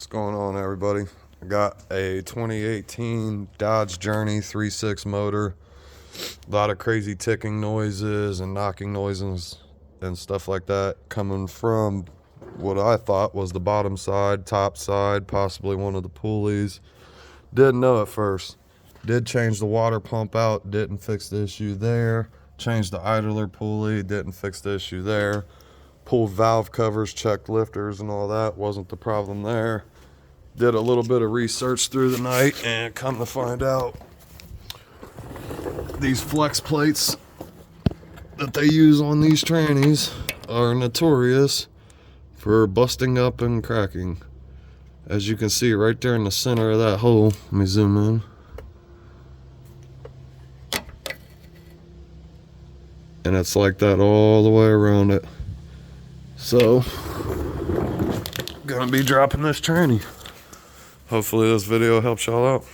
What's going on, everybody? I got a 2018 Dodge Journey 3.6 motor. A lot of crazy ticking noises and knocking noises and stuff like that coming from what I thought was the bottom side, top side, possibly one of the pulleys. Didn't know at first. Did change the water pump out, didn't fix the issue there. Changed the idler pulley, didn't fix the issue there. Pulled valve covers, checked lifters and all that, wasn't the problem there. Did a little bit of research through the night and come to find out these flex plates that they use on these trannies are notorious for busting up and cracking. As you can see right there in the center of that hole, let me zoom in. And it's like that all the way around it. So, gonna be dropping this tranny. Hopefully this video helps y'all out.